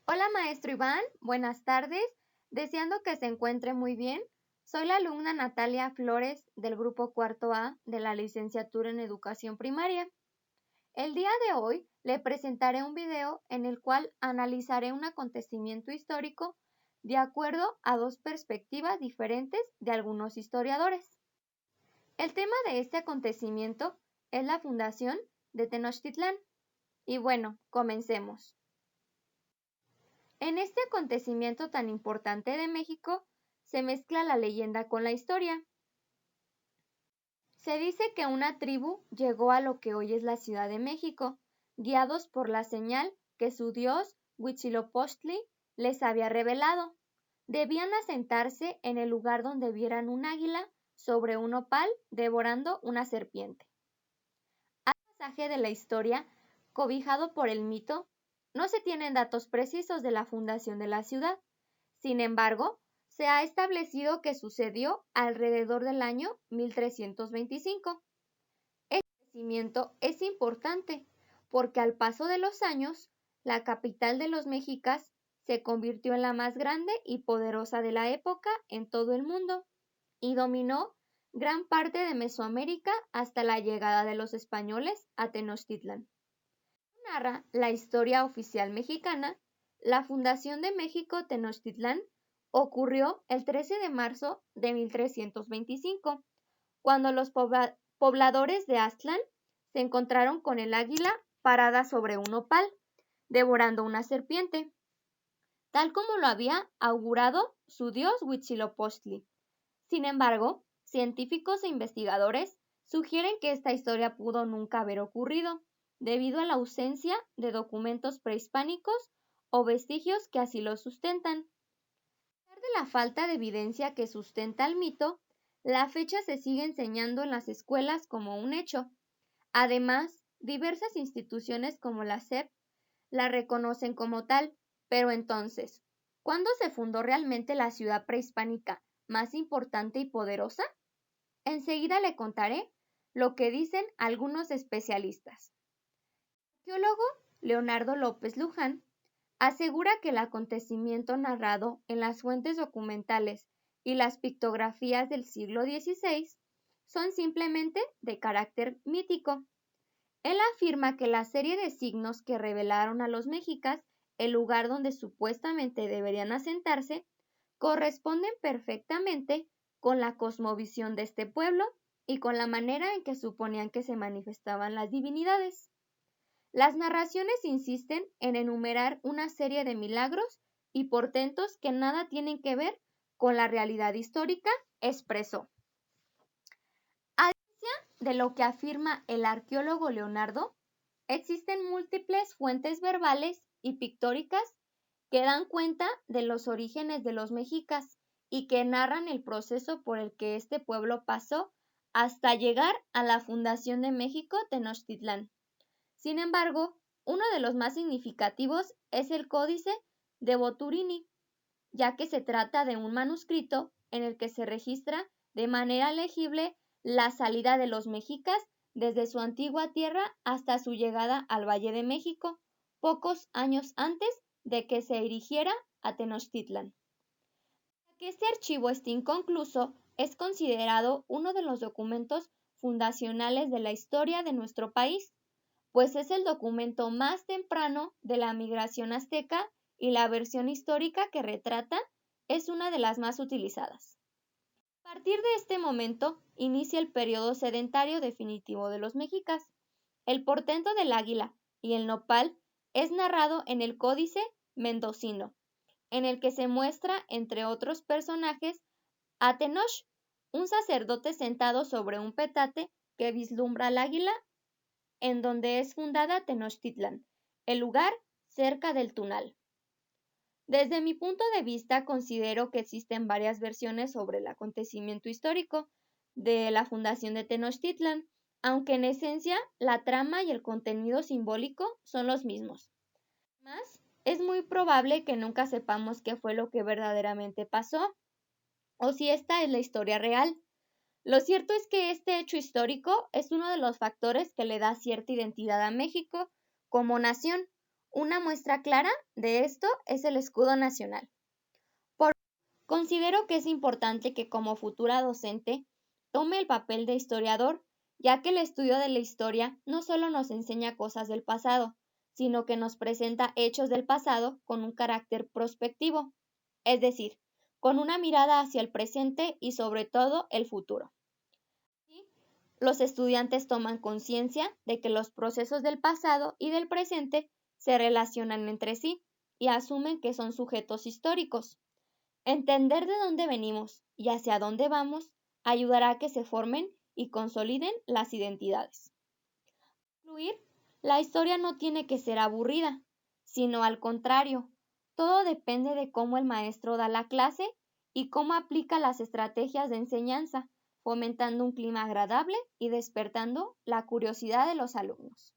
Hola, maestro Iván, buenas tardes. Deseando que se encuentre muy bien. Soy la alumna Natalia Flores del grupo cuarto A de la licenciatura en Educación Primaria. El día de hoy le presentaré un video en el cual analizaré un acontecimiento histórico de acuerdo a dos perspectivas diferentes de algunos historiadores. El tema de este acontecimiento es la fundación de Tenochtitlán. Y bueno, comencemos. En este acontecimiento tan importante de México, se mezcla la leyenda con la historia. Se dice que una tribu llegó a lo que hoy es la Ciudad de México, guiados por la señal que su dios Huitzilopochtli les había revelado. Debían asentarse en el lugar donde vieran un águila sobre un opal devorando una serpiente. Al pasaje de la historia, cobijado por el mito, no se tienen datos precisos de la fundación de la ciudad. Sin embargo, se ha establecido que sucedió alrededor del año 1325. Este acontecimiento es importante porque al paso de los años, la capital de los mexicas se convirtió en la más grande y poderosa de la época en todo el mundo y dominó gran parte de Mesoamérica hasta la llegada de los españoles a Tenochtitlán. Narra la historia oficial mexicana, la fundación de México Tenochtitlán ocurrió el 13 de marzo de 1325, cuando los pobladores de Aztlán se encontraron con el águila parada sobre un opal, devorando una serpiente, tal como lo había augurado su dios Huitzilopochtli. Sin embargo, científicos e investigadores sugieren que esta historia pudo nunca haber ocurrido, debido a la ausencia de documentos prehispánicos o vestigios que así lo sustentan. A pesar de la falta de evidencia que sustenta el mito, la fecha se sigue enseñando en las escuelas como un hecho. Además, diversas instituciones como la SEP la reconocen como tal, pero entonces, ¿cuándo se fundó realmente la ciudad prehispánica más importante y poderosa? Enseguida le contaré lo que dicen algunos especialistas. El arqueólogo Leonardo López Luján asegura que el acontecimiento narrado en las fuentes documentales y las pictografías del siglo XVI son simplemente de carácter mítico. Él afirma que la serie de signos que revelaron a los mexicas el lugar donde supuestamente deberían asentarse corresponden perfectamente con la cosmovisión de este pueblo y con la manera en que suponían que se manifestaban las divinidades. Las narraciones insisten en enumerar una serie de milagros y portentos que nada tienen que ver con la realidad histórica, expresó. A diferencia de lo que afirma el arqueólogo Leonardo, existen múltiples fuentes verbales y pictóricas que dan cuenta de los orígenes de los mexicas y que narran el proceso por el que este pueblo pasó hasta llegar a la fundación de México Tenochtitlán. Sin embargo, uno de los más significativos es el Códice de Boturini, ya que se trata de un manuscrito en el que se registra de manera legible la salida de los mexicas desde su antigua tierra hasta su llegada al Valle de México, pocos años antes de que se erigiera a Tenochtitlán. Que este archivo esté inconcluso, es considerado uno de los documentos fundacionales de la historia de nuestro país, pues es el documento más temprano de la migración azteca y la versión histórica que retrata es una de las más utilizadas. A partir de este momento inicia el periodo sedentario definitivo de los mexicas. El portento del águila y el nopal es narrado en el Códice Mendocino, en el que se muestra, entre otros personajes, a Tenoch, un sacerdote sentado sobre un petate que vislumbra al águila en donde es fundada Tenochtitlán, el lugar cerca del Tunal. Desde mi punto de vista, considero que existen varias versiones sobre el acontecimiento histórico de la fundación de Tenochtitlán, aunque en esencia la trama y el contenido simbólico son los mismos. Además, es muy probable que nunca sepamos qué fue lo que verdaderamente pasó, o si esta es la historia real. Lo cierto es que este hecho histórico es uno de los factores que le da cierta identidad a México como nación, Una muestra clara de esto es el escudo nacional. Considero que es importante que como futura docente tome el papel de historiador, ya que el estudio de la historia no solo nos enseña cosas del pasado, sino que nos presenta hechos del pasado con un carácter prospectivo, es decir, con una mirada hacia el presente y sobre todo el futuro. Así, los estudiantes toman conciencia de que los procesos del pasado y del presente se relacionan entre sí y asumen que son sujetos históricos. Entender de dónde venimos y hacia dónde vamos ayudará a que se formen y consoliden las identidades. Para concluir, la historia no tiene que ser aburrida, sino al contrario, todo depende de cómo el maestro da la clase y cómo aplica las estrategias de enseñanza, fomentando un clima agradable y despertando la curiosidad de los alumnos.